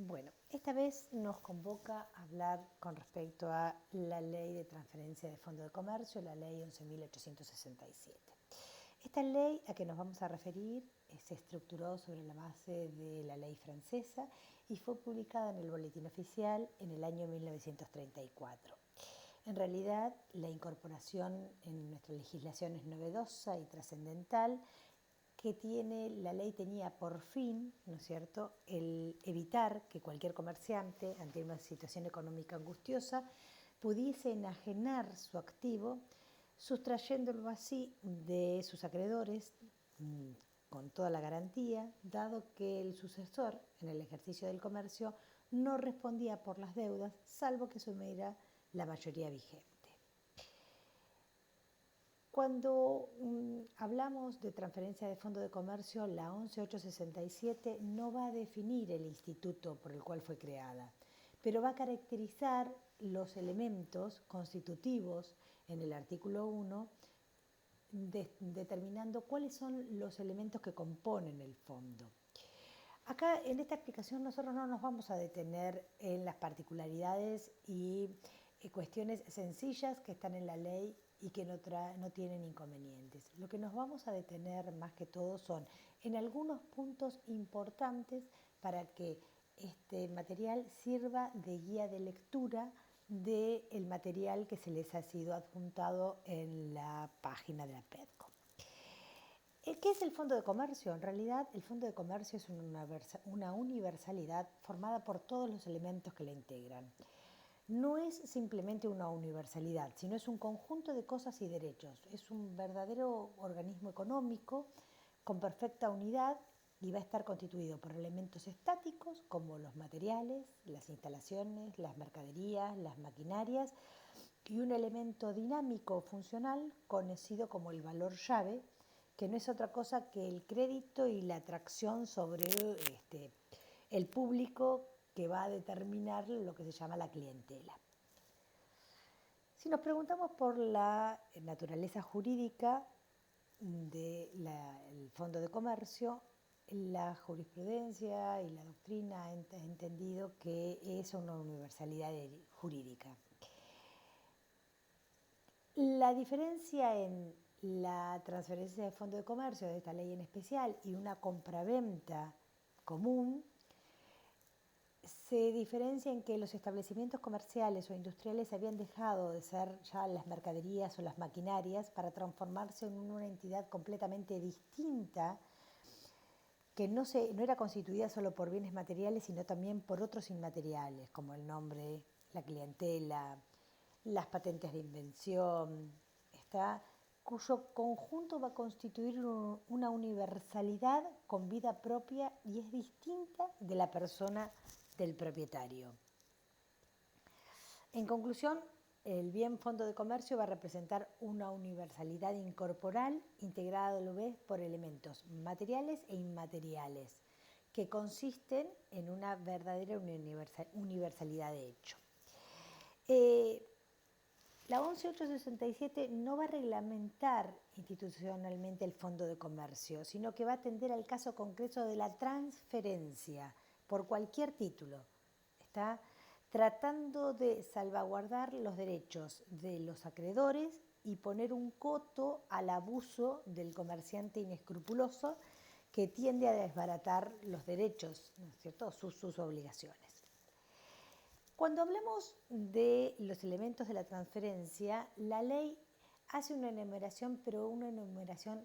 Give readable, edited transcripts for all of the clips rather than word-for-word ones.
Bueno, esta vez nos convoca a hablar con respecto a la Ley de Transferencia de Fondo de Comercio, la Ley 11.867. Esta ley a que nos vamos a referir se estructuró sobre la base de la ley francesa y fue publicada en el Boletín Oficial en el año 1934. En realidad, la incorporación en nuestra legislación es novedosa y trascendental, que la ley tenía por fin, ¿no es cierto?, el evitar que cualquier comerciante, ante una situación económica angustiosa, pudiese enajenar su activo, sustrayéndolo así de sus acreedores con toda la garantía, dado que el sucesor en el ejercicio del comercio no respondía por las deudas, salvo que asumiera la mayoría vigente. Cuando hablamos de transferencia de fondo de comercio, la 11.867 no va a definir el instituto por el cual fue creada, pero va a caracterizar los elementos constitutivos en el artículo 1, determinando cuáles son los elementos que componen el fondo. Acá en esta explicación nosotros no nos vamos a detener en las particularidades y cuestiones sencillas que están en la ley y que no tienen inconvenientes. Lo que nos vamos a detener más que todo son en algunos puntos importantes para que este material sirva de guía de lectura del material que se les ha sido adjuntado en la página de la PEDCO. ¿Qué es el Fondo de Comercio? En realidad, el Fondo de Comercio es una universalidad formada por todos los elementos que la integran. No es simplemente una universalidad, sino es un conjunto de cosas y derechos. Es un verdadero organismo económico con perfecta unidad y va a estar constituido por elementos estáticos como los materiales, las instalaciones, las mercaderías, las maquinarias y un elemento dinámico o funcional conocido como el valor llave, que no es otra cosa que el crédito y la atracción sobre el público que va a determinar lo que se llama la clientela. Si nos preguntamos por la naturaleza jurídica del Fondo de Comercio, la jurisprudencia y la doctrina han entendido que es una universalidad jurídica. La diferencia en la transferencia de fondo de comercio de esta ley en especial y una compraventa común se diferencia en que los establecimientos comerciales o industriales habían dejado de ser ya las mercaderías o las maquinarias para transformarse en una entidad completamente distinta que no era constituida solo por bienes materiales, sino también por otros inmateriales, como el nombre, la clientela, las patentes de invención, cuyo conjunto va a constituir una universalidad con vida propia y es distinta de la persona del propietario. En conclusión, el bien fondo de comercio va a representar una universalidad incorporal integrada a la vez por elementos materiales e inmateriales que consisten en una verdadera universalidad de hecho. La 11.867 no va a reglamentar institucionalmente el Fondo de Comercio, sino que va a atender al caso concreto de la transferencia por cualquier título. Está tratando de salvaguardar los derechos de los acreedores y poner un coto al abuso del comerciante inescrupuloso que tiende a desbaratar los derechos, ¿no es cierto?, sus obligaciones. Cuando hablamos de los elementos de la transferencia, la ley hace una enumeración, pero una enumeración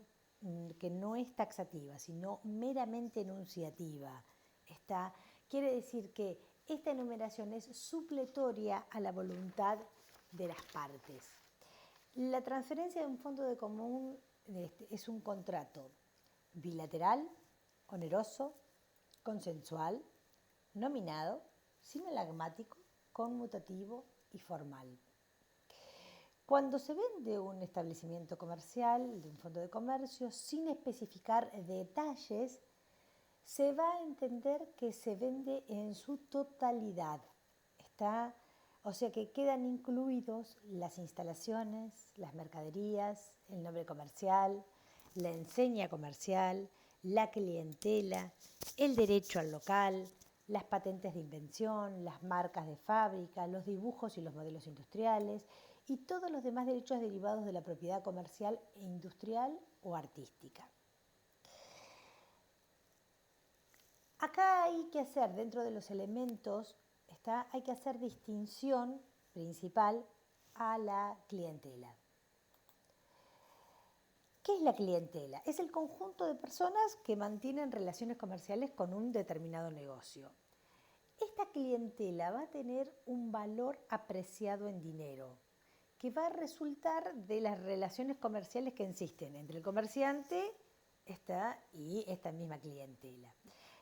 que no es taxativa, sino meramente enunciativa. Quiere decir que esta enumeración es supletoria a la voluntad de las partes. La transferencia de un fondo de común es un contrato bilateral, oneroso, consensual, nominado, sinalagmático, conmutativo y formal. Cuando se vende un establecimiento comercial, de un fondo de comercio, sin especificar detalles, se va a entender que se vende en su totalidad. O sea que quedan incluidos las instalaciones, las mercaderías, el nombre comercial, la enseña comercial, la clientela, el derecho al local, las patentes de invención, las marcas de fábrica, los dibujos y los modelos industriales y todos los demás derechos derivados de la propiedad comercial e industrial o artística. Acá hay que hacer, dentro de los elementos, hay que hacer distinción principal a la clientela. ¿Qué es la clientela? Es el conjunto de personas que mantienen relaciones comerciales con un determinado negocio. Esta clientela va a tener un valor apreciado en dinero, que va a resultar de las relaciones comerciales que existen entre el comerciante y esta misma clientela.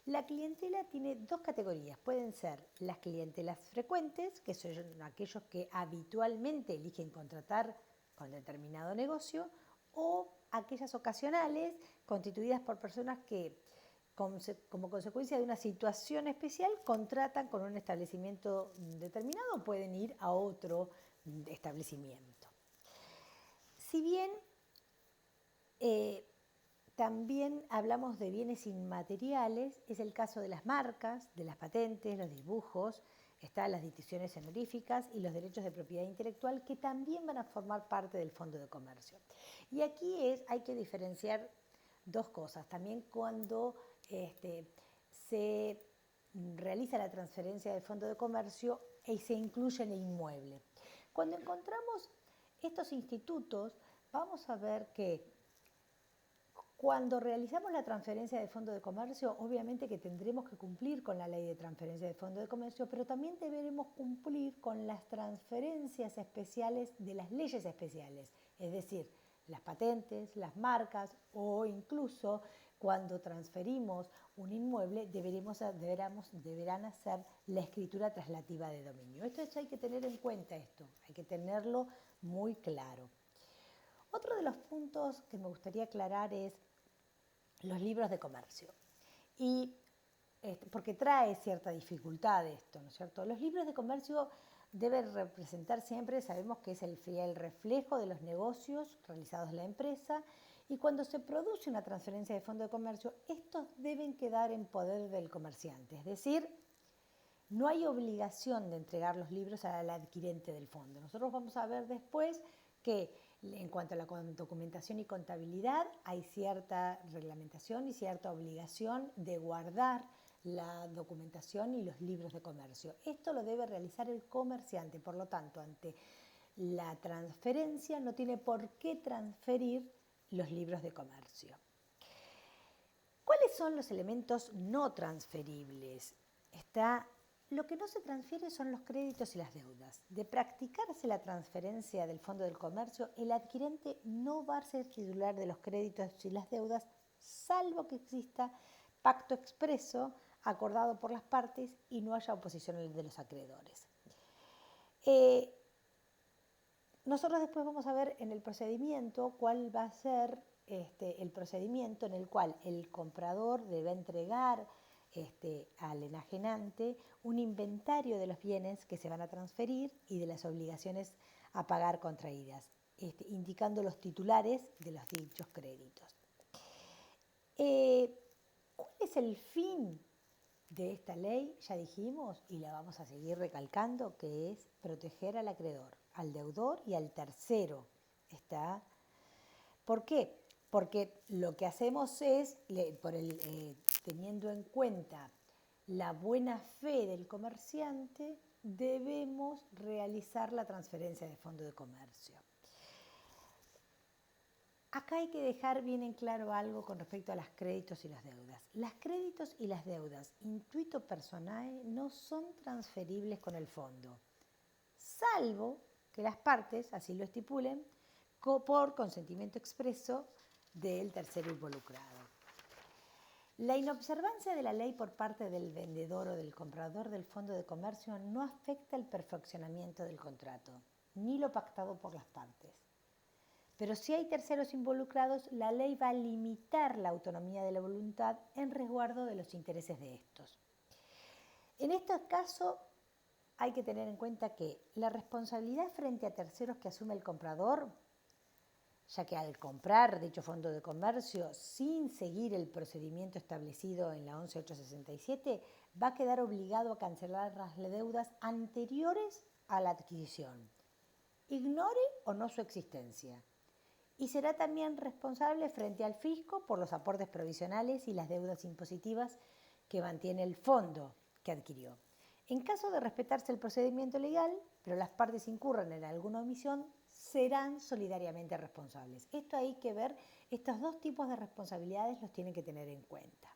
La clientela tiene dos categorías. Pueden ser las clientelas frecuentes, que son aquellos que habitualmente eligen contratar con determinado negocio, o aquellas ocasionales constituidas por personas que, como consecuencia de una situación especial, contratan con un establecimiento determinado o pueden ir a otro establecimiento. Si bien también hablamos de bienes inmateriales, es el caso de las marcas, de las patentes, los dibujos, están las distinciones honoríficas y los derechos de propiedad intelectual que también van a formar parte del Fondo de Comercio. Y aquí hay que diferenciar dos cosas. También cuando se realiza la transferencia del Fondo de Comercio y se incluye en el inmueble. Cuando encontramos estos institutos, vamos a ver que cuando realizamos la transferencia de Fondo de Comercio, obviamente que tendremos que cumplir con la ley de transferencia de Fondo de Comercio, pero también deberemos cumplir con las transferencias especiales de las leyes especiales, es decir, las patentes, las marcas o incluso cuando transferimos un inmueble deberán hacer la escritura traslativa de dominio. Esto hay que tener en cuenta hay que tenerlo muy claro. Otro de los puntos que me gustaría aclarar es los libros de comercio. Porque trae cierta dificultad esto, ¿no es cierto? Los libros de comercio deben representar siempre, sabemos que es el fiel reflejo de los negocios realizados en la empresa, y cuando se produce una transferencia de fondo de comercio, estos deben quedar en poder del comerciante, es decir, no hay obligación de entregar los libros al adquirente del fondo. Nosotros vamos a ver después que en cuanto a la documentación y contabilidad hay cierta reglamentación y cierta obligación de guardar la documentación y los libros de comercio. Esto lo debe realizar el comerciante, por lo tanto, ante la transferencia no tiene por qué transferir los libros de comercio. ¿Cuáles son los elementos no transferibles? Lo que no se transfiere son los créditos y las deudas. De practicarse la transferencia del Fondo del Comercio, el adquirente no va a ser titular de los créditos y las deudas, salvo que exista pacto expreso acordado por las partes y no haya oposición de los acreedores. Nosotros después vamos a ver en el procedimiento cuál va a ser el procedimiento en el cual el comprador debe entregar al enajenante un inventario de los bienes que se van a transferir y de las obligaciones a pagar contraídas, indicando los titulares de los dichos créditos. ¿Cuál es el fin de esta ley? Ya dijimos, y la vamos a seguir recalcando, que es proteger al acreedor, al deudor y al tercero. ¿Por qué? Porque lo que hacemos es, teniendo en cuenta la buena fe del comerciante, debemos realizar la transferencia de fondo de comercio. Acá hay que dejar bien en claro algo con respecto a los créditos y las deudas. Los créditos y las deudas intuito personae no son transferibles con el fondo, salvo que las partes así lo estipulen por consentimiento expreso del tercero involucrado. La inobservancia de la ley por parte del vendedor o del comprador del fondo de comercio no afecta el perfeccionamiento del contrato, ni lo pactado por las partes. Pero si hay terceros involucrados, la ley va a limitar la autonomía de la voluntad en resguardo de los intereses de estos. En este caso, hay que tener en cuenta que la responsabilidad frente a terceros que asume el comprador ya que al comprar dicho fondo de comercio sin seguir el procedimiento establecido en la 11867, va a quedar obligado a cancelar las deudas anteriores a la adquisición, ignore o no su existencia. Y será también responsable frente al fisco por los aportes provisionales y las deudas impositivas que mantiene el fondo que adquirió. En caso de respetarse el procedimiento legal, pero las partes incurran en alguna omisión, serán solidariamente responsables. Esto hay que ver, estos dos tipos de responsabilidades los tienen que tener en cuenta.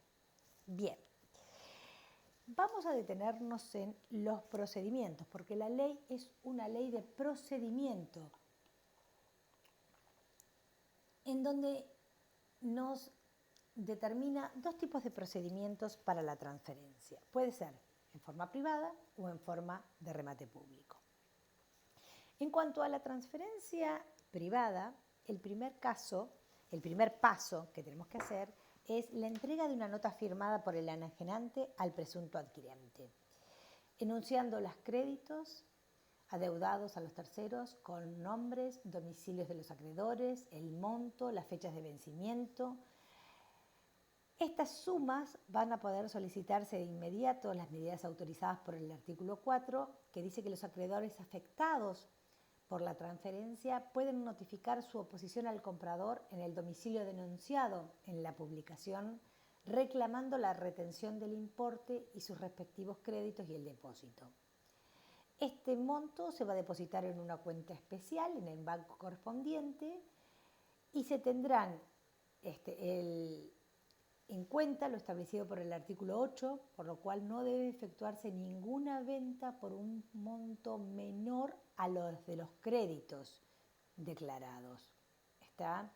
Bien, vamos a detenernos en los procedimientos, porque la ley es una ley de procedimiento, en donde nos determina dos tipos de procedimientos para la transferencia. Puede ser en forma privada o en forma de remate público. En cuanto a la transferencia privada, el primer paso que tenemos que hacer es la entrega de una nota firmada por el enajenante al presunto adquirente, enunciando los créditos adeudados a los terceros con nombres, domicilios de los acreedores, el monto, las fechas de vencimiento. Estas sumas van a poder solicitarse de inmediato las medidas autorizadas por el artículo 4, que dice que los acreedores afectados por la transferencia pueden notificar su oposición al comprador en el domicilio denunciado en la publicación, reclamando la retención del importe y sus respectivos créditos y el depósito. Este monto se va a depositar en una cuenta especial en el banco correspondiente y se tendrán en cuenta lo establecido por el artículo 8, por lo cual no debe efectuarse ninguna venta por un monto menor a los de los créditos declarados. ¿Está?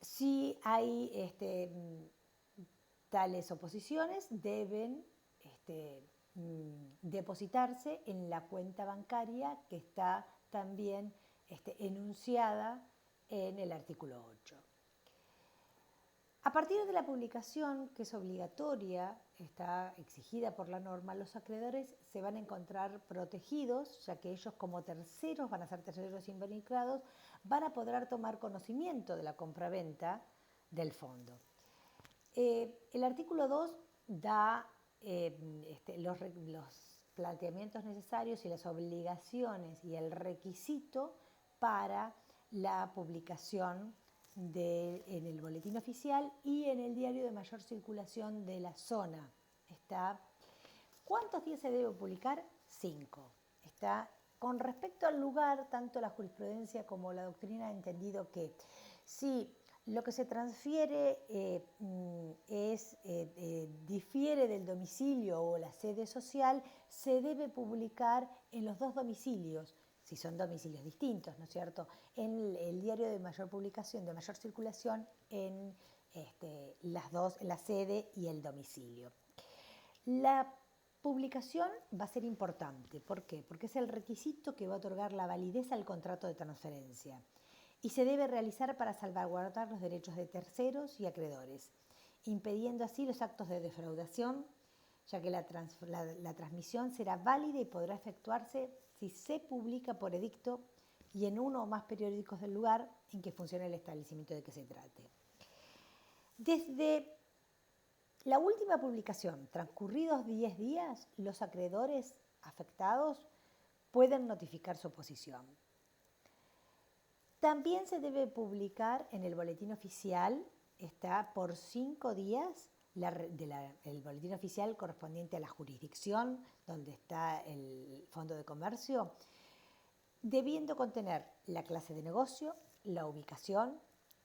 Si hay tales oposiciones, deben depositarse en la cuenta bancaria que está también enunciada en el artículo 8. A partir de la publicación, que es obligatoria, está exigida por la norma, los acreedores se van a encontrar protegidos, ya que ellos como terceros, van a ser terceros involucrados, van a poder tomar conocimiento de la compraventa del fondo. El artículo 2 da los planteamientos necesarios y las obligaciones y el requisito para la publicación en el boletín oficial y en el diario de mayor circulación de la zona. ¿Cuántos días se debe publicar? 5. Con respecto al lugar, tanto la jurisprudencia como la doctrina han entendido que si lo que se transfiere difiere del domicilio o la sede social, se debe publicar en los dos domicilios, si son domicilios distintos, ¿no es cierto?, en el diario de mayor publicación, de mayor circulación, en las dos, la sede y el domicilio. La publicación va a ser importante. ¿Por qué? Porque es el requisito que va a otorgar la validez al contrato de transferencia y se debe realizar para salvaguardar los derechos de terceros y acreedores, impidiendo así los actos de defraudación, ya que la transmisión será válida y podrá efectuarse si se publica por edicto y en uno o más periódicos del lugar en que funcione el establecimiento de que se trate. Desde la última publicación, transcurridos 10 días, los acreedores afectados pueden notificar su oposición. También se debe publicar en el boletín oficial, por 5 días, el boletín oficial correspondiente a la jurisdicción donde está el fondo de comercio, debiendo contener la clase de negocio, la ubicación,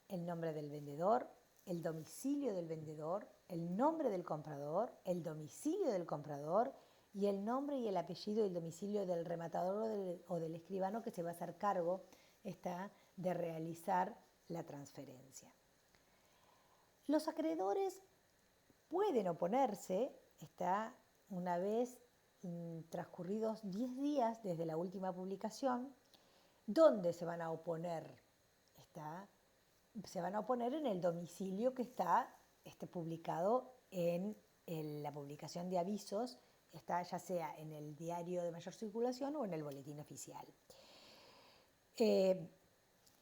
el nombre del vendedor, el domicilio del vendedor, el nombre del comprador, el domicilio del comprador y el nombre y el apellido y el domicilio del rematador o del escribano que se va a hacer cargo de realizar la transferencia. Los acreedores pueden oponerse, una vez transcurridos 10 días desde la última publicación. ¿Dónde se van a oponer? Se van a oponer en el domicilio que está publicado en la publicación de avisos, ya sea en el diario de mayor circulación o en el boletín oficial.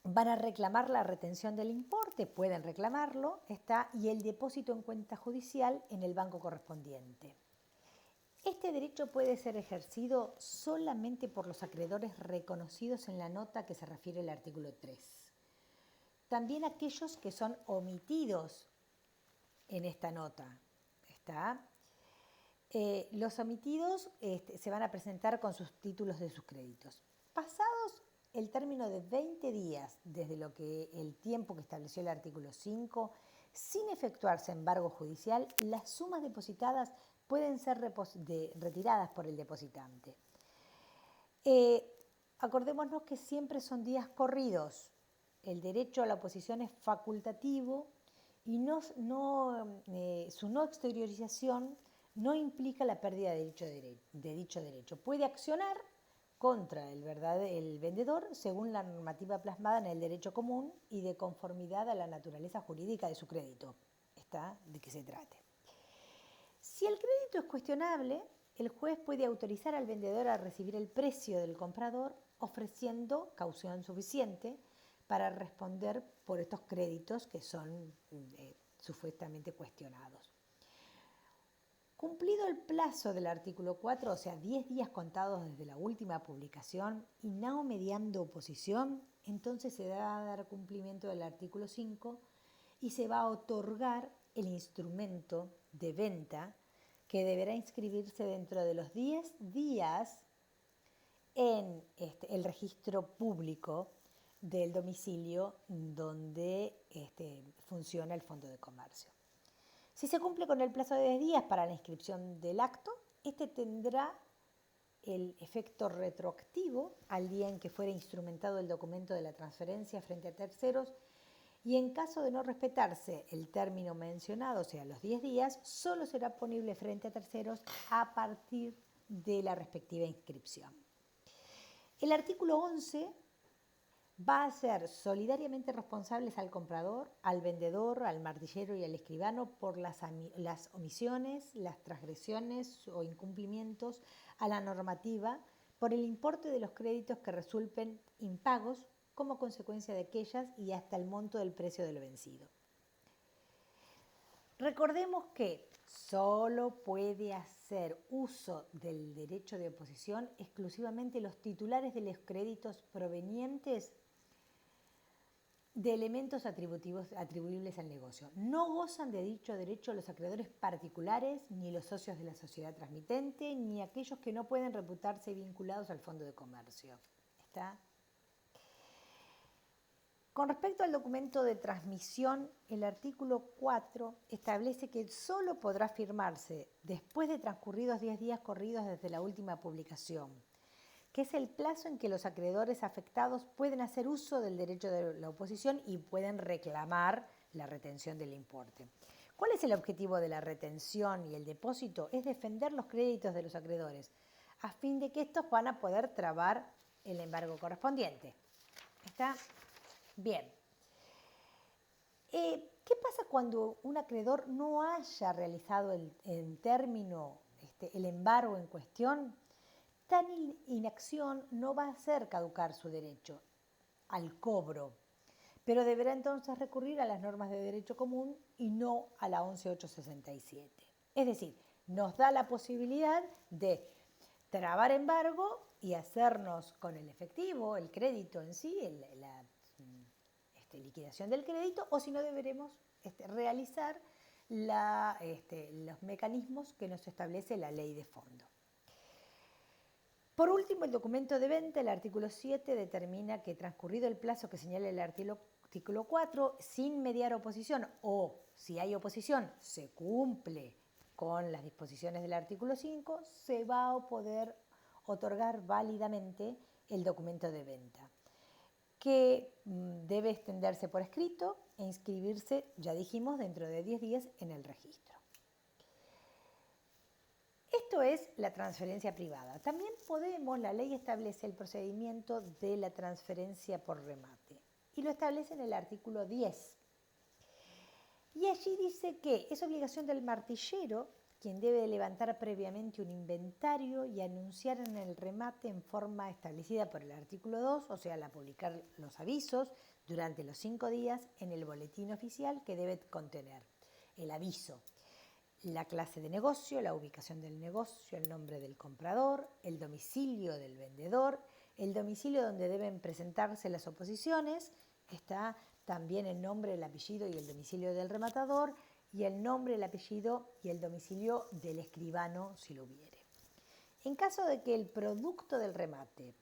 van a reclamar la retención del importe, pueden reclamarlo, y el depósito en cuenta judicial en el banco correspondiente. Este derecho puede ser ejercido solamente por los acreedores reconocidos en la nota que se refiere al artículo 3. También aquellos que son omitidos en esta nota. Los omitidos se van a presentar con sus títulos de sus créditos. Pasados el término de 20 días desde el tiempo que estableció el artículo 5, sin efectuarse embargo judicial, las sumas depositadas pueden ser retiradas por el depositante. Acordémonos que siempre son días corridos. El derecho a la oposición es facultativo y su no exteriorización no implica la pérdida de dicho derecho. Puede accionar contra el vendedor según la normativa plasmada en el derecho común y de conformidad a la naturaleza jurídica de su crédito. De qué se trate. Si el crédito es cuestionable, el juez puede autorizar al vendedor a recibir el precio del comprador ofreciendo caución suficiente para responder por estos créditos que son supuestamente cuestionados. Cumplido el plazo del artículo 4, o sea, 10 días contados desde la última publicación y no mediando oposición, entonces se va a dar cumplimiento del artículo 5 y se va a otorgar el instrumento de venta que deberá inscribirse dentro de los 10 días en el registro público del domicilio donde funciona el Fondo de Comercio. Si se cumple con el plazo de 10 días para la inscripción del acto, tendrá el efecto retroactivo al día en que fuera instrumentado el documento de la transferencia frente a terceros y en caso de no respetarse el término mencionado, o sea, los 10 días, solo será ponible frente a terceros a partir de la respectiva inscripción. El artículo 11 va a ser solidariamente responsables al comprador, al vendedor, al martillero y al escribano por las omisiones, las transgresiones o incumplimientos a la normativa por el importe de los créditos que resulten impagos como consecuencia de aquellas y hasta el monto del precio de lo vencido. Recordemos que solo puede hacer uso del derecho de oposición exclusivamente los titulares de los créditos provenientes de elementos atribuibles al negocio. No gozan de dicho derecho los acreedores particulares, ni los socios de la sociedad transmitente, ni aquellos que no pueden reputarse vinculados al Fondo de Comercio. Con respecto al documento de transmisión, el artículo 4 establece que solo podrá firmarse después de transcurridos 10 días corridos desde la última publicación, que es el plazo en que los acreedores afectados pueden hacer uso del derecho de la oposición y pueden reclamar la retención del importe. ¿Cuál es el objetivo de la retención y el depósito? Es defender los créditos de los acreedores, a fin de que estos van a poder trabar el embargo correspondiente. ¿Está? Bien. ¿Qué pasa cuando un acreedor no haya realizado en término el embargo en cuestión? Tal inacción no va a hacer caducar su derecho al cobro, pero deberá entonces recurrir a las normas de derecho común y no a la 11.867. Es decir, nos da la posibilidad de trabar embargo y hacernos con el efectivo, el crédito en sí, la liquidación del crédito, o si no deberemos realizar los mecanismos que nos establece la ley de fondo. Por último, el documento de venta, el artículo 7, determina que transcurrido el plazo que señala el artículo 4, sin mediar oposición o si hay oposición, se cumple con las disposiciones del artículo 5, se va a poder otorgar válidamente el documento de venta, que debe extenderse por escrito e inscribirse, ya dijimos, dentro de 10 días en el registro. Esto es la transferencia privada. También la ley establece el procedimiento de la transferencia por remate y lo establece en el artículo 10. Y allí dice que es obligación del martillero quien debe levantar previamente un inventario y anunciar en el remate en forma establecida por el artículo 2, o sea, al publicar los avisos durante los 5 días en el boletín oficial que debe contener el aviso, la clase de negocio, la ubicación del negocio, el nombre del comprador, el domicilio del vendedor, el domicilio donde deben presentarse las oposiciones, está también el nombre, el apellido y el domicilio del rematador, y el nombre, el apellido y el domicilio del escribano si lo hubiere. En caso de que el producto del remate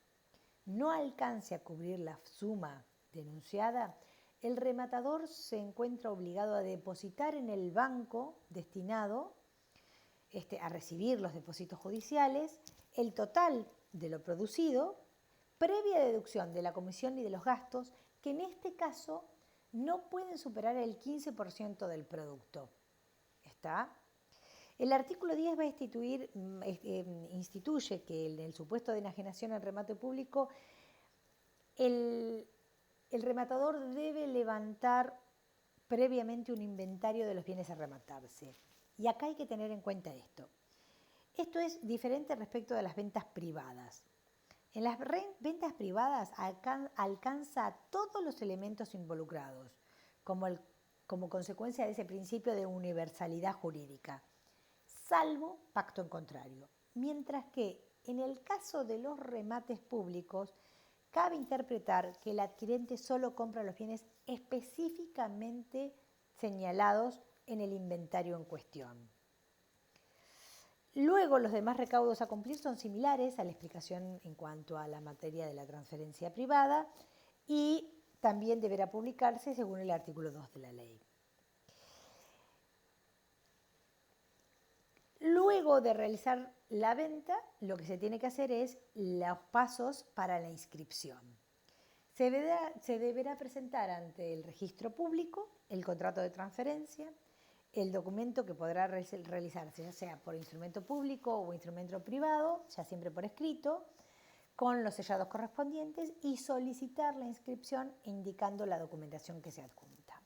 no alcance a cubrir la suma denunciada, el rematador se encuentra obligado a depositar en el banco destinado a recibir los depósitos judiciales el total de lo producido, previa deducción de la comisión y de los gastos, que en este caso no pueden superar el 15% del producto. ¿Está? El artículo 10 va a instituye que en el supuesto de enajenación en remate público, el rematador debe levantar previamente un inventario de los bienes a rematarse. Y acá hay que tener en cuenta esto. Esto es diferente respecto de las ventas privadas. En las ventas privadas alcanza a todos los elementos involucrados, como consecuencia de ese principio de universalidad jurídica, salvo pacto en contrario. Mientras que en el caso de los remates públicos, cabe interpretar que el adquirente solo compra los bienes específicamente señalados en el inventario en cuestión. Luego, los demás recaudos a cumplir son similares a la explicación en cuanto a la materia de la transferencia privada y también deberá publicarse según el artículo 2 de la ley. Luego de realizar la venta, lo que se tiene que hacer es los pasos para la inscripción. Se deberá presentar ante el registro público el contrato de transferencia, el documento que podrá realizarse, ya sea por instrumento público o instrumento privado, ya siempre por escrito, con los sellados correspondientes y solicitar la inscripción indicando la documentación que se adjunta.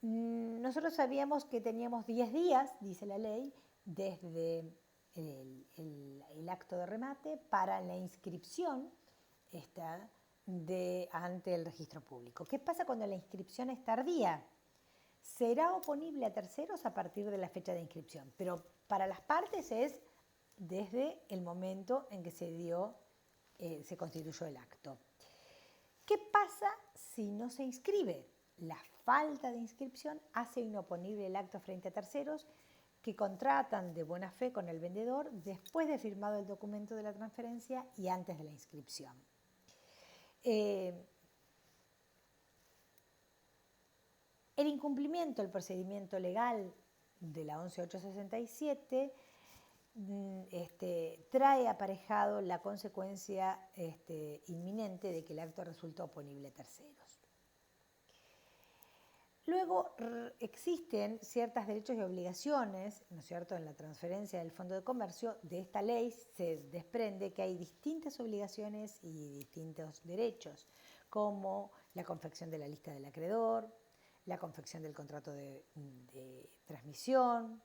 Nosotros sabíamos que teníamos 10 días, dice la ley, desde el acto de remate para la inscripción ante el registro público. ¿Qué pasa cuando la inscripción es tardía? Será oponible a terceros a partir de la fecha de inscripción, pero para las partes es desde el momento en que se constituyó el acto. ¿Qué pasa si no se inscribe? La falta de inscripción hace inoponible el acto frente a terceros que contratan de buena fe con el vendedor después de firmado el documento de la transferencia y antes de la inscripción. El incumplimiento del procedimiento legal de la 11867 trae aparejado la consecuencia inminente de que el acto resultó oponible a terceros. Luego existen ciertos derechos y obligaciones, ¿no es cierto?, en la transferencia del Fondo de Comercio. De esta ley se desprende que hay distintas obligaciones y distintos derechos, como la confección de la lista del acreedor, la confección del contrato de transmisión,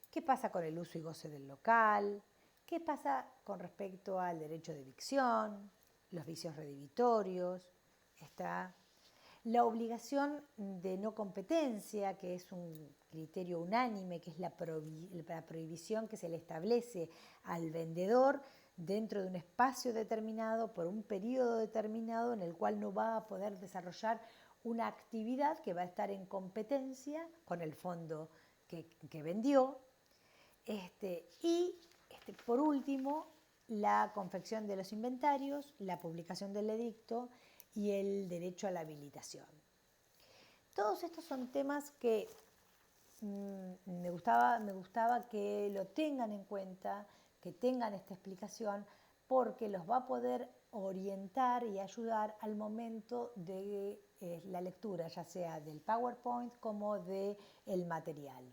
qué pasa con el uso y goce del local, qué pasa con respecto al derecho de evicción, los vicios redivitorios, la obligación de no competencia, que es un criterio unánime, que es la prohibición que se le establece al vendedor dentro de un espacio determinado, por un periodo determinado, en el cual no va a poder desarrollar una actividad que va a estar en competencia con el fondo que vendió. Por último, la confección de los inventarios, la publicación del edicto y el derecho a la habilitación. Todos estos son temas que me gustaba que lo tengan en cuenta, que tengan esta explicación, porque los va a poder orientar y ayudar al momento de la lectura, ya sea del PowerPoint como del material.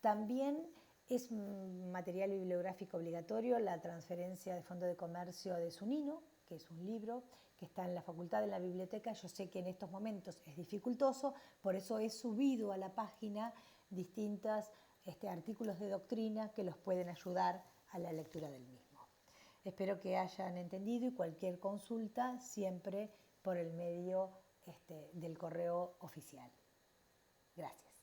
También es material bibliográfico obligatorio la transferencia de Fondo de Comercio de Zunino, que es un libro que está en la facultad de la biblioteca. Yo sé que en estos momentos es dificultoso, por eso he subido a la página distintas artículos de doctrina que los pueden ayudar a la lectura del mismo. Espero que hayan entendido y cualquier consulta siempre por el medio del correo oficial. Gracias.